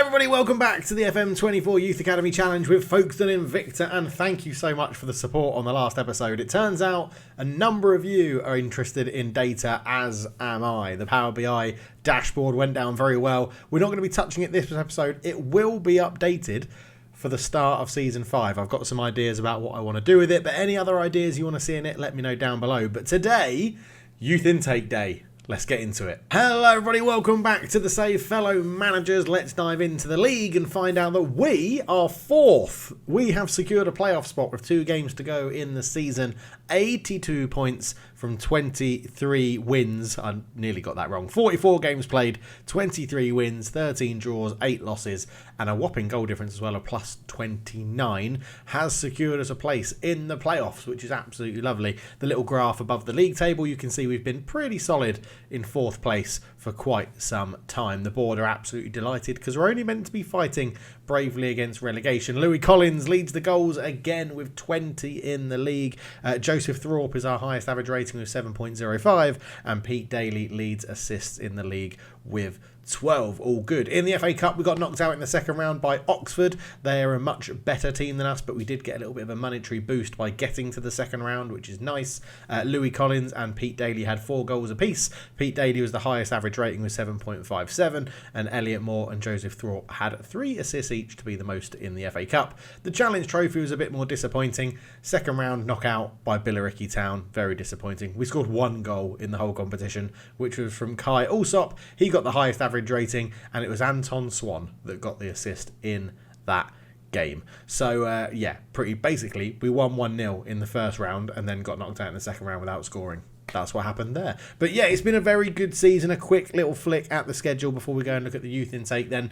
everybody, welcome back to the FM24 Youth Academy Challenge with Folkestone Invicta, and thank you so much for the support on the last episode. It turns out a number of you are interested in data, as am I. The Power BI dashboard went down very well. We're not going to be touching it this episode. It will be updated for the start of Season 5. I've got some ideas about what I want to do with it, but any other ideas you want to see in it, let me know down below. But today, Youth Intake Day. Let's get into it. Hello everybody, welcome back to the Save Fellow Managers. Let's dive into the league and find out that we are fourth. We have secured a playoff spot with 2 games to go in the season. 82 points from 23 wins. I nearly got that wrong. 44 games played, 23 wins, 13 draws, 8 losses, and a whopping goal difference as well of plus 29 has secured us a place in the playoffs, which is absolutely lovely. The little graph above the league table, you can see we've been pretty solid in 4th place for quite some time. The board are absolutely delighted because we're only meant to be fighting bravely against relegation. Louis Collins leads the goals again with 20 in the league. Joseph Thorpe is our highest average rating with 7.05, and Pete Daly leads assists in the league with 12. All good. In the FA Cup, we got knocked out in the second round by Oxford. They are a much better team than us, but we did get a little bit of a monetary boost by getting to the second round, which is nice. Louis Collins and Pete Daly had 4 goals apiece. Pete Daly was the highest average rating with 7.57, and Elliot Moore and Joseph Thorpe had 3 assists each to be the most in the FA Cup. The Challenge Trophy was a bit more disappointing. Second round knockout by Billericay Town. Very disappointing. We scored 1 goal in the whole competition, which was from Kai Alsop. He got the highest average rating, and it was Anton Swan that got the assist in that game. So yeah, pretty basically we won 1-0 in the first round and then got knocked out in the second round without scoring. That's what happened there. But yeah, it's been a very good season. A quick little flick at the schedule before we go and look at the youth intake then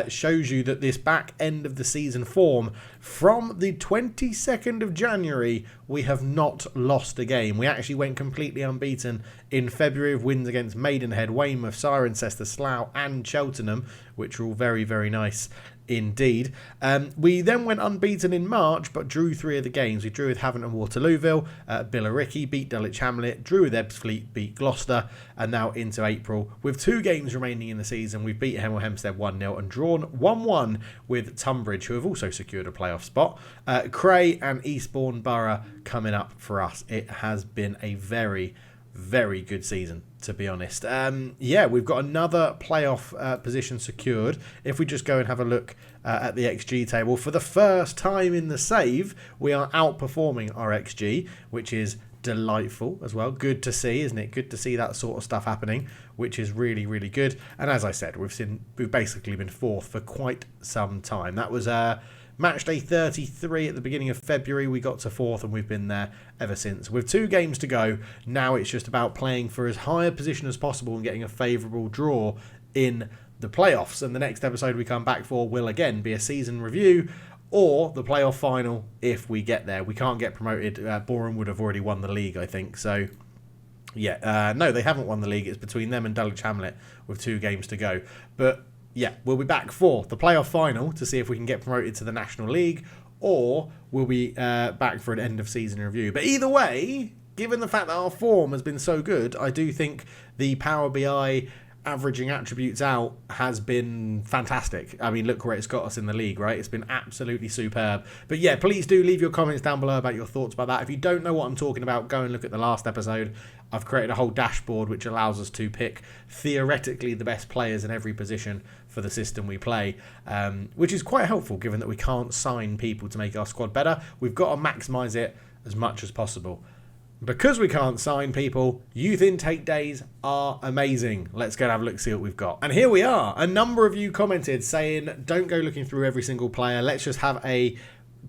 shows you that this back end of the season form, from the 22nd of January, we have not lost a game. We actually went completely unbeaten in February with wins against Maidenhead, Weymouth, Cirencester, Slough and Cheltenham, which were all very, very nice indeed. We then went unbeaten in March, but drew 3 of the games. We drew with Havant and Waterlooville, Billericay, beat Dulwich Hamlet, drew with Ebbsfleet, beat Gloucester, and now into April. With 2 games remaining in the season, we've beat Hemel Hempstead 1-0 and drawn 1-1 with Tunbridge, who have also secured a playoff spot. Cray and Eastbourne Borough coming up for us. It has been a very, very good season, to be honest. Yeah, we've got another playoff position secured. If we just go and have a look at the XG table, for the first time in the save, we are outperforming our XG, which is delightful as well. Good to see, isn't it? Good to see that sort of stuff happening, which is really, really good. And as I said, we've basically been 4th for quite some time. That was match day 33 at the beginning of February. We got to 4th and we've been there ever since. With 2 games to go, now it's just about playing for as high a position as possible and getting a favourable draw in the playoffs. And the next episode we come back for will again be a season review or the playoff final if we get there. We can't get promoted. Boreham would have already won the league, I think. So yeah, no, they haven't won the league. It's between them and Dulwich Hamlet with 2 games to go. But yeah, we'll be back for the playoff final to see if we can get promoted to the National League, or we'll be back for an end of season review. But either way, given the fact that our form has been so good, I do think the Power BI averaging attributes out has been fantastic. I mean, look where it's got us in the league, right? It's been absolutely superb. But yeah, please do leave your comments down below about your thoughts about that. If you don't know what I'm talking about, go and look at the last episode. I've created a whole dashboard which allows us to pick theoretically the best players in every position for the system we play, which is quite helpful given that we can't sign people to make our squad better. We've got to maximise it as much as possible. Because we can't sign people, youth intake days are amazing. Let's go and have a look, see what we've got. And here we are. A number of you commented saying, don't go looking through every single player. Let's just have a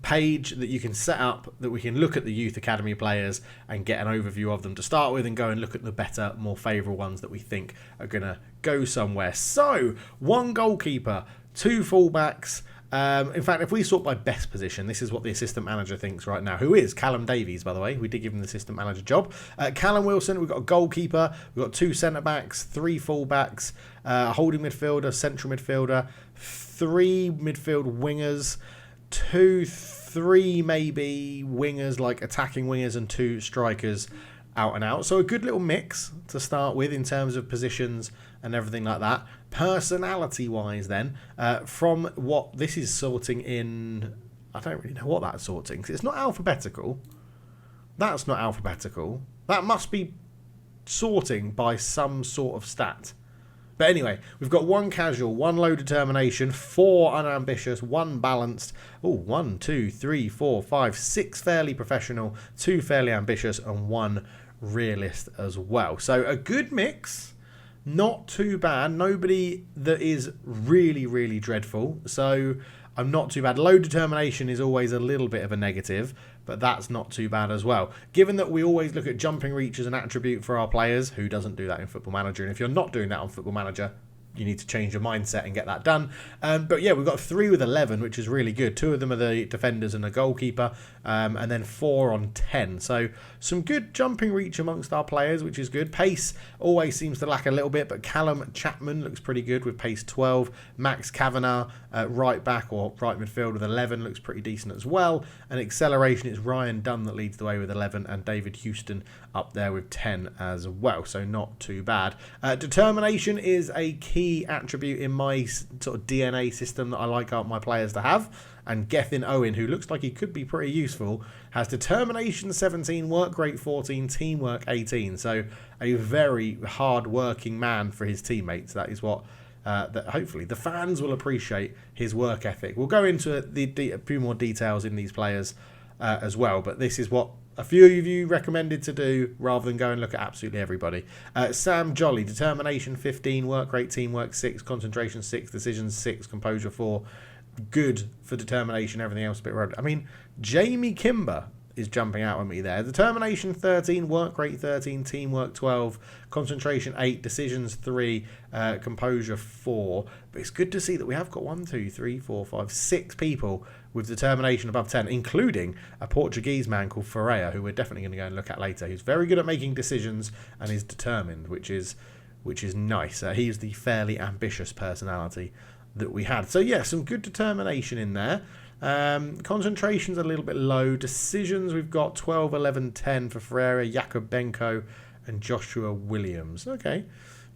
page that you can set up that we can look at the youth academy players and get an overview of them to start with and go and look at the better, more favourable ones that we think are going to go somewhere. So, 1 goalkeeper, 2 fullbacks. In fact, if we sort by best position, this is what the assistant manager thinks right now, who is Callum Davies, by the way. We did give him the assistant manager job. Callum Wilson, we've got a goalkeeper, we've got 2 centre-backs, 3 full-backs, a holding midfielder, central midfielder, 3 midfield wingers, 3 maybe wingers, like attacking wingers, and 2 strikers out and out. So a good little mix to start with in terms of positions and everything like that. Personality-wise then, from what this is sorting in... I don't really know what that's sorting, because it's not alphabetical. That's not alphabetical. That must be sorting by some sort of stat. But anyway, we've got 1 casual, 1 low determination, 4 unambitious, 1 balanced, 1, 2, 3, 4, 5, 6 fairly professional, 2 fairly ambitious, and 1 realist as well. So a good mix, not too bad. Nobody that is really, really dreadful. So I'm not too bad. Low determination is always a little bit of a negative, but that's not too bad as well. Given that we always look at jumping reach as an attribute for our players, who doesn't do that in Football Manager? And if you're not doing that on Football Manager, you need to change your mindset and get that done. But yeah, we've got 3 with 11, which is really good. 2 of them are the defenders and a goalkeeper, and then 4 on 10. So some good jumping reach amongst our players, which is good. Pace always seems to lack a little bit, but Callum Chapman looks pretty good with pace 12. Max Kavanagh, right back or right midfield with 11, looks pretty decent as well. And acceleration, it's Ryan Dunn that leads the way with 11, and David Houston up there with 10 as well. So not too bad. Determination is a key attribute in my sort of DNA system that I like my players to have. And Gethin Owen, who looks like he could be pretty useful, has determination 17, work rate 14, teamwork 18. So a very hard-working man for his teammates. That is what that hopefully the fans will appreciate, his work ethic. We'll go into a few more details in these players as well, but this is what a few of you recommended to do rather than go and look at absolutely everybody. Sam Jolly, determination 15, work rate, teamwork 6, concentration 6, decisions 6, composure 4. Good for determination, everything else a bit road. I mean, Jamie Kimber is jumping out at me there. Determination 13, work rate 13, teamwork 12, concentration 8, decisions 3, composure 4. But it's good to see that we have got 1, 2, 3, 4, 5, 6 people with determination above 10, including a Portuguese man called Ferreira, who we're definitely going to go and look at later. He's very good at making decisions and is determined, which is nice. He's the fairly ambitious personality that we had. So yeah, some good determination in there. Concentration's a little bit low. Decisions, we've got 12, 11, 10 for Ferreira, Yakobenko, and Joshua Williams. Okay,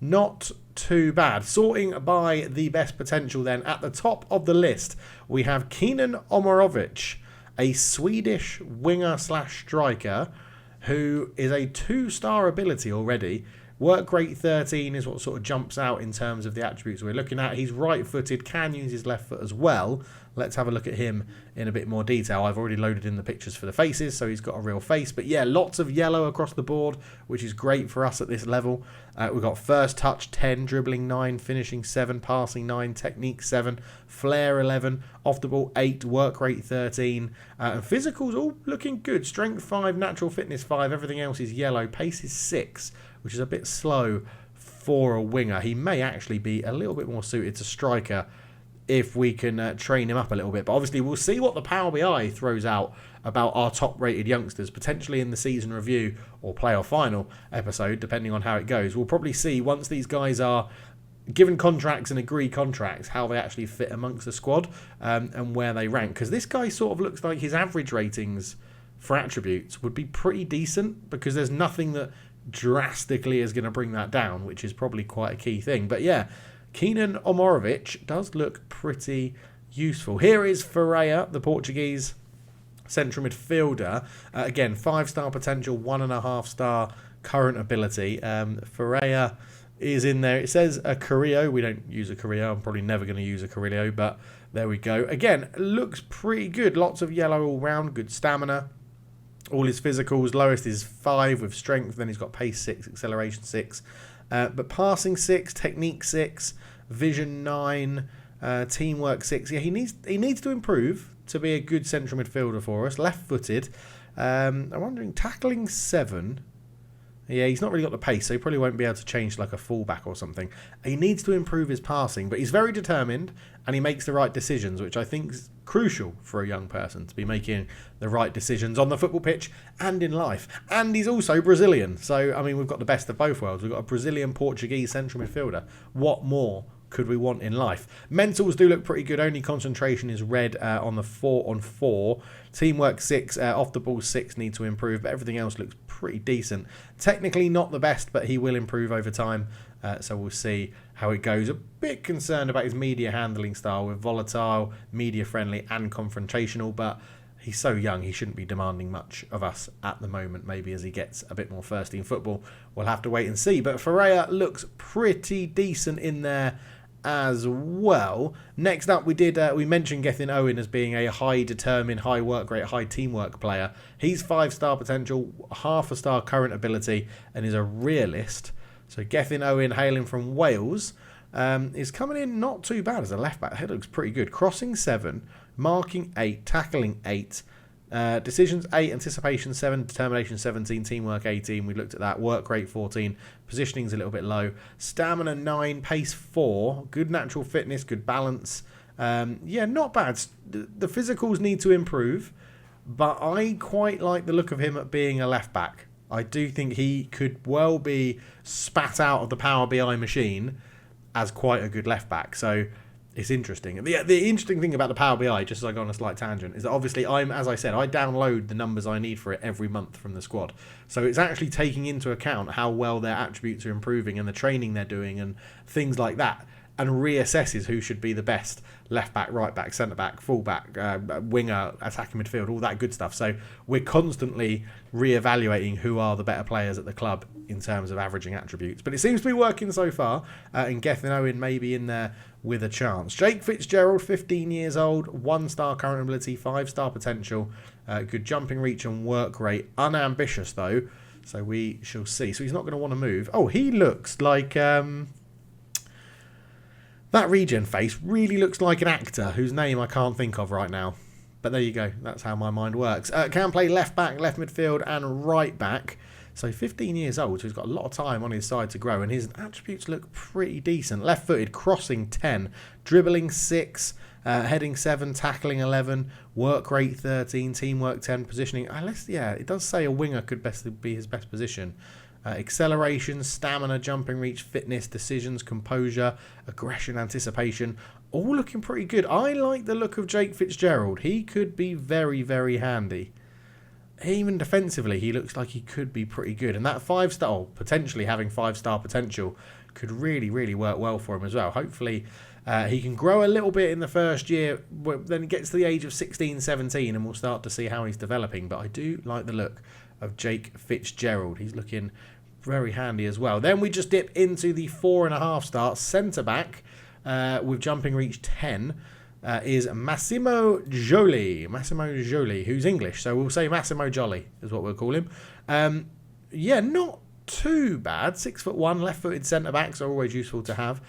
not too bad. Sorting by the best potential then, at the top of the list, we have Kenan Omorovic, a Swedish winger / striker, who is a 2-star ability already. Work rate 13 is what sort of jumps out in terms of the attributes we're looking at. He's right-footed, can use his left foot as well. Let's have a look at him in a bit more detail. I've already loaded in the pictures for the faces, so he's got a real face. But yeah, lots of yellow across the board, which is great for us at this level. We've got first touch 10, dribbling 9, finishing 7, passing 9, technique 7, flair 11, off the ball 8, work rate 13. And physicals all looking good. Strength 5, natural fitness 5, everything else is yellow. Pace is 6, which is a bit slow for a winger. He may actually be a little bit more suited to striker if we can train him up a little bit. But obviously we'll see what the Power BI throws out about our top rated youngsters, potentially in the season review or playoff final episode, depending on how it goes. We'll probably see once these guys are given contracts and agree contracts, how they actually fit amongst the squad and where they rank. Because this guy sort of looks like his average ratings for attributes would be pretty decent, because there's nothing that drastically is going to bring that down, which is probably quite a key thing. But yeah, Kenan Omorovic does look pretty useful. Here is Ferreira, the Portuguese central midfielder. Again, 5-star potential, 1.5-star current ability. Ferreira is in there. It says a Carrillo. We don't use a Carrillo. I'm probably never going to use a Carrillo, but there we go. Again, looks pretty good. Lots of yellow all round, good stamina. All his physicals, lowest is 5 with strength, then he's got pace 6, acceleration 6, but passing 6, technique 6, vision 9, teamwork 6. Yeah, he needs to improve to be a good central midfielder for us. Left-footed. I'm wondering, tackling 7. Yeah, he's not really got the pace, so he probably won't be able to change to like a fullback or something. He needs to improve his passing, but he's very determined and he makes the right decisions, which I think is crucial for a young person, to be making the right decisions on the football pitch and in life. And he's also Brazilian, so I mean, we've got the best of both worlds. We've got a Brazilian Portuguese central midfielder. What more could we want in life? Mentals do look pretty good. Only concentration is red on the 4-on-4. Teamwork 6, off the ball 6 need to improve, but everything else looks pretty decent. Technically not the best, but he will improve over time So we'll see how it goes. A bit concerned about his media handling style, with volatile, media friendly and confrontational, but he's so young, he shouldn't be demanding much of us at the moment. Maybe as he gets a bit more first team football, we'll have to wait and see. But Ferreira looks pretty decent in there as well. Next up, we mentioned Gethin Owen as being a high determined, high work rate, high teamwork player. He's 5-star potential, half a star current ability, and is a realist. So Gethin Owen, hailing from Wales, is coming in not too bad as a left back. Head looks pretty good. Crossing 7, marking 8, tackling 8, decisions 8, anticipation 7, determination 17, teamwork 18. We looked at that. Work rate 14, positioning's a little bit low. Stamina 9, pace 4, good natural fitness, good balance. Not bad. The physicals need to improve, but I quite like the look of him at being a left back. I do think he could well be spat out of the Power BI machine as quite a good left back. So it's interesting. The interesting thing about the Power BI, just as I go on a slight tangent, is that obviously as I said, I download the numbers I need for it every month from the squad. So it's actually taking into account how well their attributes are improving and the training they're doing and things like that, and reassesses who should be the best left back, right back, centre back, full back, winger, attacking midfield, all that good stuff. So we're constantly re-evaluating who are the better players at the club in terms of averaging attributes. But it seems to be working so far, and Gethin Owen may be in there with a chance. Jake Fitzgerald, 15 years old, 1-star current ability, 5-star potential, good jumping reach and work rate. Unambitious though, so we shall see. So he's not going to want to move. Oh, he looks like... that regen face really looks like an actor whose name I can't think of right now. But there you go. That's how my mind works. Can play left back, left midfield and right back. So 15 years old, so he's got a lot of time on his side to grow. And his attributes look pretty decent. Left-footed, crossing 10, dribbling 6, heading 7, tackling 11, work rate 13, teamwork 10, positioning. It does say a winger could best be his best position. Acceleration, stamina, jumping reach, fitness, decisions, composure, aggression, anticipation, all looking pretty good. I like the look of Jake Fitzgerald. He could be very, very handy. Even defensively, he looks like he could be pretty good. And that 5-star, potentially having 5-star potential, could really, really work well for him as well. Hopefully, he can grow a little bit in the first year. Then he gets to the age of 16, 17, and we'll start to see how he's developing. But I do like the look of Jake Fitzgerald. He's looking very handy as well. Then we just dip into the 4.5-star centre-back with jumping reach 10 is Massimo Jolie. Massimo Jolie, who's English, so we'll say Massimo Jolly is what we'll call him. Not too bad. 6'1", left-footed centre-backs are always useful to have.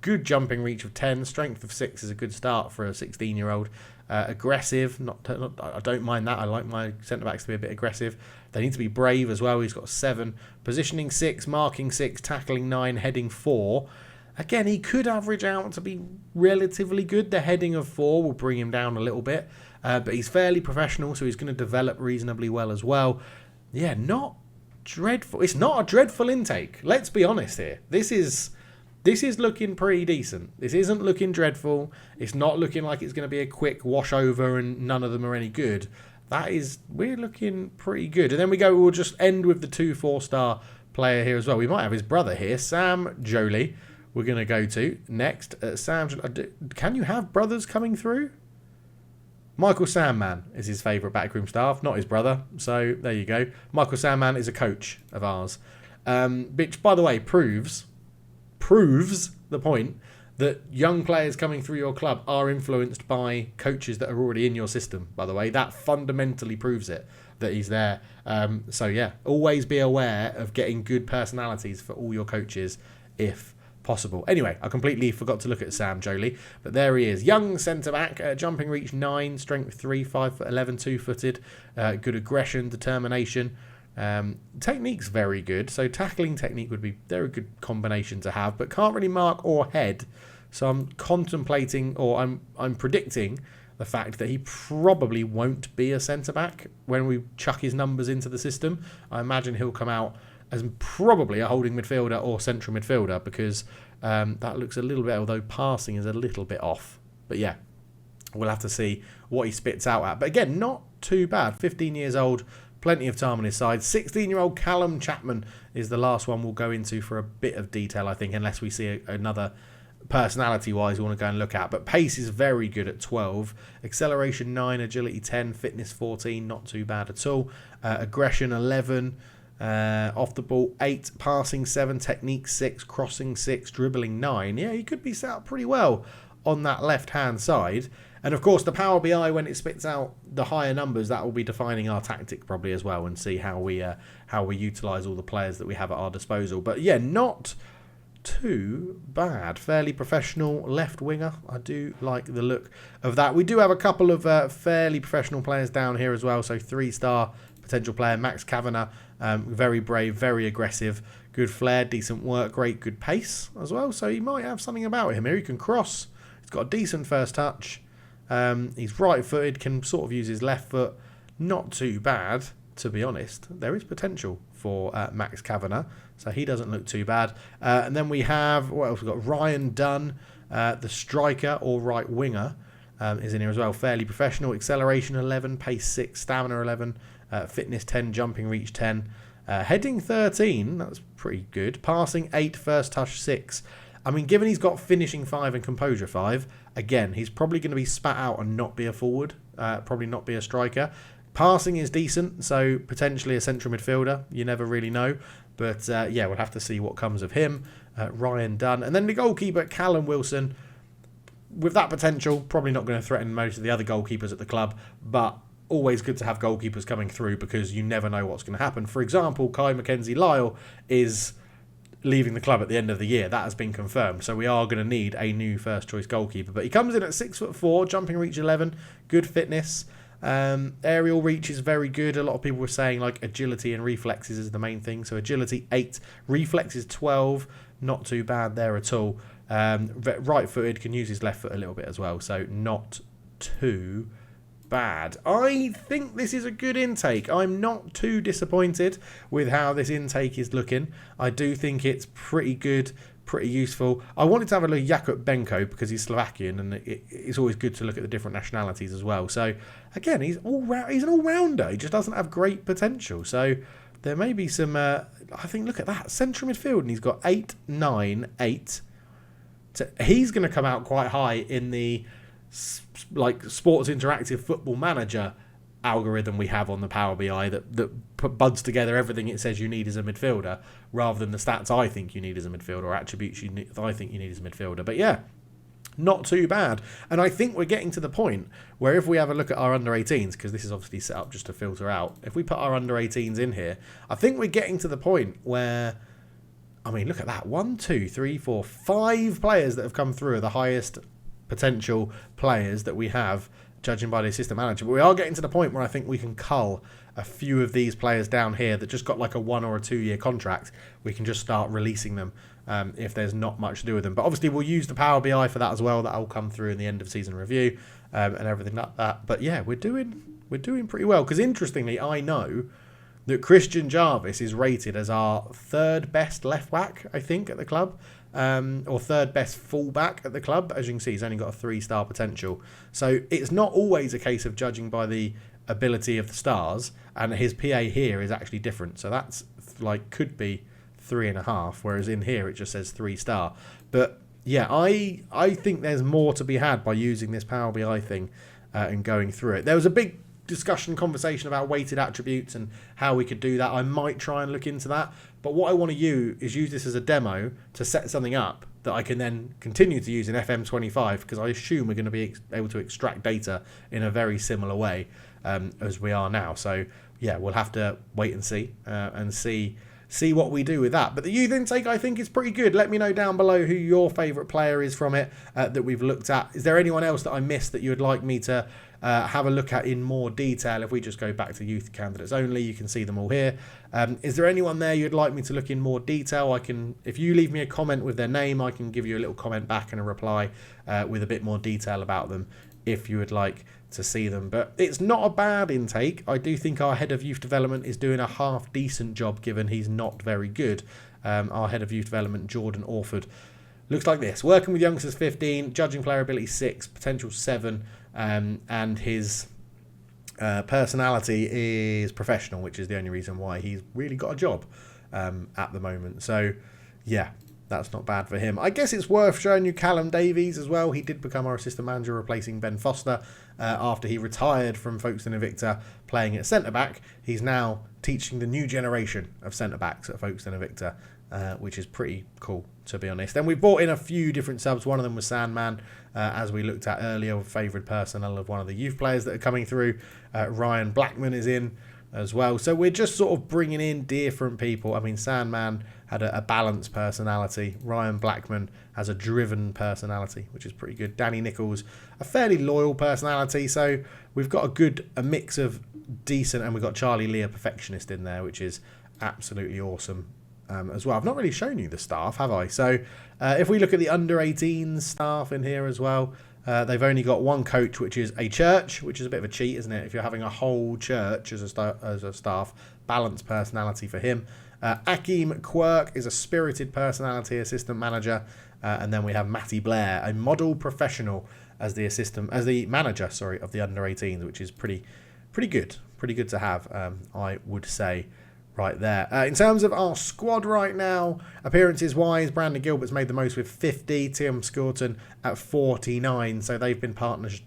Good jumping reach of 10. Strength of 6 is a good start for a 16-year-old. Aggressive, I don't mind that. I like my centre-backs to be a bit aggressive. They need to be brave as well. He's got 7. Positioning 6, marking 6, tackling 9, heading 4. Again, he could average out to be relatively good. The heading of 4 will bring him down a little bit. But he's fairly professional, so he's going to develop reasonably well as well. Yeah, not dreadful. It's not a dreadful intake. Let's be honest here. This is looking pretty decent. This isn't looking dreadful. It's not looking like it's going to be a quick wash over and none of them are any good. We're looking pretty good. And then we'll just end with the 2 4-star player here as well. We might have his brother here, Sam Jolie. We're going to go to next. Sam, can you have brothers coming through? Michael Sandman is his favourite backroom staff, not his brother. So there you go. Michael Sandman is a coach of ours. Which, by the way, proves the point that young players coming through your club are influenced by coaches that are already in your system, by the way. That fundamentally proves it, that he's there. Always be aware of getting good personalities for all your coaches if possible. Anyway, I completely forgot to look at Sam Jolie, but there he is. Young centre-back, jumping reach 9, strength 3, 5'11", 2-footed, good aggression, determination. Technique's very good, so tackling technique they're a good combination to have, but can't really mark or head. So I'm contemplating, or I'm predicting the fact that he probably won't be a centre-back when we chuck his numbers into the system. I imagine he'll come out as probably a holding midfielder or central midfielder, because that looks a little bit, although passing is a little bit off. But yeah, we'll have to see what he spits out at. But again, not too bad. 15 years old, plenty of time on his side. 16-year-old Callum Chapman is the last one we'll go into for a bit of detail, I think, unless we see another personality-wise we want to go and look at. But pace is very good at 12. Acceleration 9, agility 10, fitness 14, not too bad at all. Aggression 11. Off the ball 8, passing 7, technique 6, crossing 6, dribbling 9. Yeah, he could be set up pretty well on that left-hand side. And of course, the Power BI, when it spits out the higher numbers, that will be defining our tactic probably as well, and see how we utilise all the players that we have at our disposal. But yeah, not too bad. Fairly professional left winger. I do like the look of that. We do have a couple of fairly professional players down here as well. So 3-star potential player Max Kavanagh. Very brave, very aggressive, good flair, decent work rate, good pace as well. So he might have something about him here. He can cross. He's got a decent first touch. He's right-footed, can sort of use his left foot. Not too bad, to be honest. There is potential for Max Kavanagh, so he doesn't look too bad. And then we have, what else? We've got Ryan Dunn, the striker or right winger, is in here as well. Fairly professional. Acceleration 11, pace 6, stamina 11. Fitness 10, jumping reach 10, heading 13, that's pretty good. Passing 8, first touch 6. I mean, given he's got finishing 5 and composure 5, again, he's probably going to be spat out and not be a forward, probably not be a striker. Passing is decent, so potentially a central midfielder, you never really know. But yeah, we'll have to see what comes of him. Ryan Dunn. And then the goalkeeper, Callum Wilson, with that potential, probably not going to threaten most of the other goalkeepers at the club, but always good to have goalkeepers coming through because you never know what's going to happen. For example, Kai Mackenzie-Lyle is leaving the club at the end of the year. That has been confirmed. So we are going to need a new first choice goalkeeper. But he comes in at 6'4", jumping reach 11, good fitness. Aerial reach is very good. A lot of people were saying like agility and reflexes is the main thing. So agility 8, reflexes 12, not too bad there at all. Right-footed, can use his left foot a little bit as well. So not too bad. I think this is a good intake. I'm not too disappointed with how this intake is looking. I do think it's pretty good, pretty useful. I wanted to have a look at Jakub Benko because he's Slovakian, and it's always good to look at the different nationalities as well. So again, he's an all-rounder. He just doesn't have great potential. So there may be some, I think, look at that, central midfield, and he's got 8, 9, 8. So he's going to come out quite high in the like Sports Interactive Football Manager algorithm we have on the Power BI that buds together everything it says you need as a midfielder, rather than the stats I think you need as a midfielder or attributes I think you need as a midfielder. But yeah, not too bad. And I think we're getting to the point where if we have a look at our under-18s, because this is obviously set up just to filter out, if we put our under-18s in here, I think we're getting to the point where, I mean, look at that, 1, 2, 3, 4, 5 players that have come through are the highest potential players that we have, judging by the assistant manager. But we are getting to the point where I think we can cull a few of these players down here that just got like a 1 or a 2 year contract. We can just start releasing them if there's not much to do with them. But obviously we'll use the Power BI for that as well. That will come through in the end of season review and everything like that. But yeah, we're doing pretty well, because interestingly, I know that Christian Jarvis is rated as our 3rd best left back, I think, at the club. Or 3rd best fullback at the club. As you can see, he's only got a 3-star potential. So it's not always a case of judging by the ability of the stars, and his PA here is actually different. So that's like could be 3.5, whereas in here it just says 3-star. But yeah, I think there's more to be had by using this Power BI thing and going through it. There was a big conversation about weighted attributes and how we could do that. I might try and look into that, but what I want to use this as a demo to set something up that I can then continue to use in FM24, because I assume we're going to be able to extract data in a very similar way as we are now. So yeah, we'll have to wait and see what we do with that. But the youth intake, I think, is pretty good. Let me know down below who your favourite player is from it that we've looked at. Is there anyone else that I missed that you would like me to have a look at in more detail? If we just go back to youth candidates only, you can see them all here. Is there anyone there you'd like me to look in more detail? If you leave me a comment with their name, I can give you a little comment back and a reply with a bit more detail about them if you would like to see them. But it's not a bad intake. I do think our head of youth development is doing a half decent job, given he's not very good. Our head of youth development, Jordan Orford, looks like this: working with youngsters 15, judging player ability 6, potential 7, and his Personality is professional, which is the only reason why he's really got a job at the moment. So, yeah, that's not bad for him. I guess it's worth showing you Callum Davies as well. He did become our assistant manager, replacing Ben Foster after he retired from Folkestone Invicta playing at centre-back. He's now teaching the new generation of centre-backs at Folkestone Invicta, which is pretty cool, to be honest. And we brought in a few different subs. One of them was Sandman, as we looked at earlier, favoured personnel of one of the youth players that are coming through. Ryan Blackman is in as well. So we're just sort of bringing in different people. I mean, Sandman had a balanced personality. Ryan Blackman has a driven personality, which is pretty good. Danny Nichols, a fairly loyal personality. So we've got a mix of decent, and we've got Charlie Lee, a perfectionist, in there, which is absolutely awesome as well. I've not really shown you the staff, have I? So if we look at the under-18 staff in here as well, they've only got one coach, which is a church, which is a bit of a cheat, isn't it? If you're having a whole church as a staff, balanced personality for him. Akeem Quirk is a spirited personality assistant manager, and then we have Matty Blair, a model professional, as the manager of the under-18s, which is pretty good to have, I would say. Right there. In terms of our squad right now, appearances-wise, Brandon Gilbert's made the most with 50, Tim Scourton at 49, so they've been partners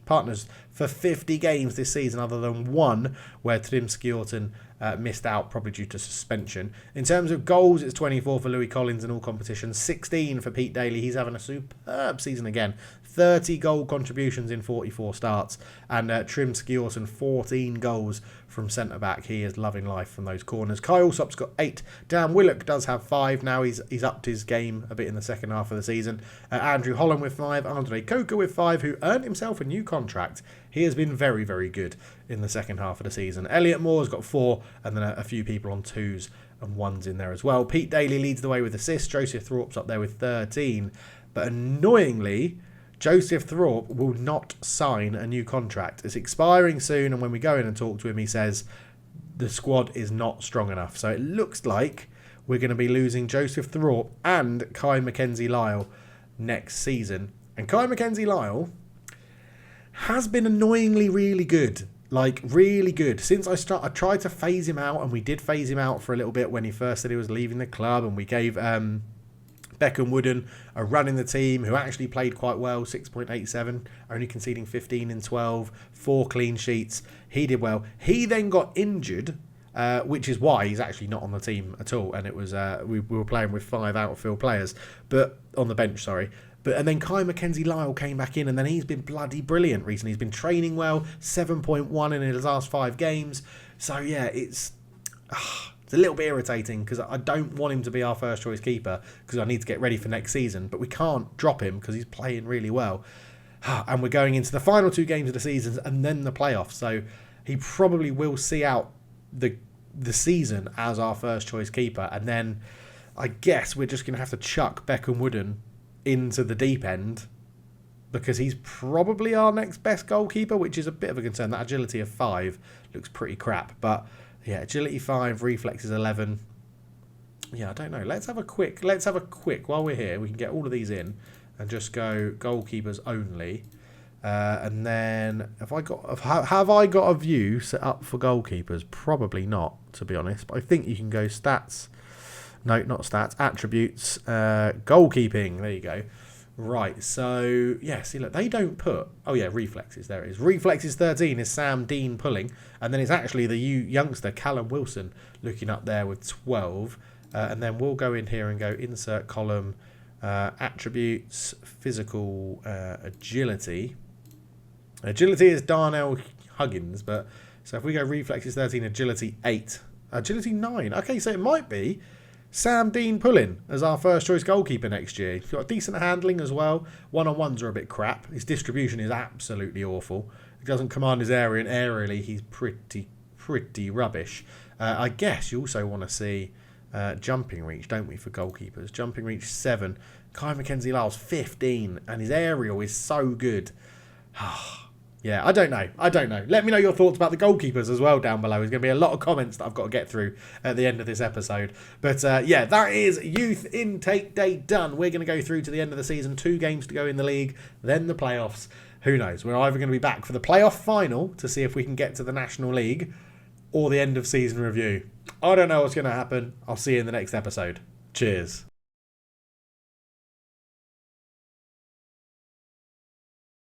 for 50 games this season, other than one where Tim Scourton missed out, probably due to suspension. In terms of goals, it's 24 for Louis Collins in all competitions, 16 for Pete Daly. He's having a superb season again. 30 goal contributions in 44 starts, and Trim Scourton 14 goals from centre-back. He is loving life from those corners. Kai Allsop's got 8. Dan Willock does have 5 now. He's upped his game a bit in the second half of the season. Andrew Holland with 5. Andre Coker with 5, who earned himself a new contract. He has been very, very good in the second half of the season. Elliot Moore's got 4, and then a few people on 2s and 1s in there as well. Pete Daly leads the way with assists. Joseph Thorpe's up there with 13. But annoyingly, Joseph Thorpe will not sign a new contract. It's expiring soon, and when we go in and talk to him, he says the squad is not strong enough. So it looks like we're going to be losing Joseph Thorpe and Kai Mackenzie-Lyle next season. And Kai Mackenzie-Lyle has been annoyingly really good. Like, really good. Since I tried to phase him out, and we did phase him out for a little bit when he first said he was leaving the club, and we gave Beckham Wooden a run in the team, who actually played quite well, 6.87, only conceding 15 in 12, 4 clean sheets. He did well. He then got injured, which is why he's actually not on the team at all. And it was we were playing with 5 out-of-field players, but on the bench, sorry. And then Kai Mackenzie-Lyle came back in, and then he's been bloody brilliant recently. He's been training well, 7.1 in his last 5 games. So yeah, it's a little bit irritating, because I don't want him to be our first choice keeper, because I need to get ready for next season. But we can't drop him because he's playing really well. And we're going into the final 2 games of the season and then the playoffs. So he probably will see out the season as our first choice keeper. And then I guess we're just going to have to chuck Beckham Wooden into the deep end, because he's probably our next best goalkeeper, which is a bit of a concern. That agility of 5 looks pretty crap. But yeah, agility 5, reflexes 11. Yeah, I don't know. Let's have a quick, while we're here, we can get all of these in and just go goalkeepers only. And then have I got a view set up for goalkeepers? Probably not, to be honest. But I think you can go stats. No, not stats. Attributes. Goalkeeping. There you go. Right, so, yeah, see, look, they don't put... Oh, yeah, reflexes, there it is. Reflexes 13 is Sam Dean pulling, and then it's actually the youngster, Callum Wilson, looking up there with 12. And then we'll go in here and go insert column, attributes, physical, agility. Agility is Darnell Huggins, but... So if we go reflexes 13, agility 8. Agility 9. Okay, so it might be Sam Dean pulling as our first choice goalkeeper next year. He's got decent handling as well. One-on-ones are a bit crap. His distribution is absolutely awful. He doesn't command his area, and aerially he's pretty rubbish. I guess you also want to see jumping reach, don't we, for goalkeepers? Jumping reach 7. Kai Mackenzie-Lyle's 15, and his aerial is so good. Yeah, I don't know. Let me know your thoughts about the goalkeepers as well down below. There's going to be a lot of comments that I've got to get through at the end of this episode. But yeah, that is youth intake day done. We're going to go through to the end of the season. 2 games to go in the league, then the playoffs. Who knows? We're either going to be back for the playoff final to see if we can get to the National League or the end of season review. I don't know what's going to happen. I'll see you in the next episode. Cheers.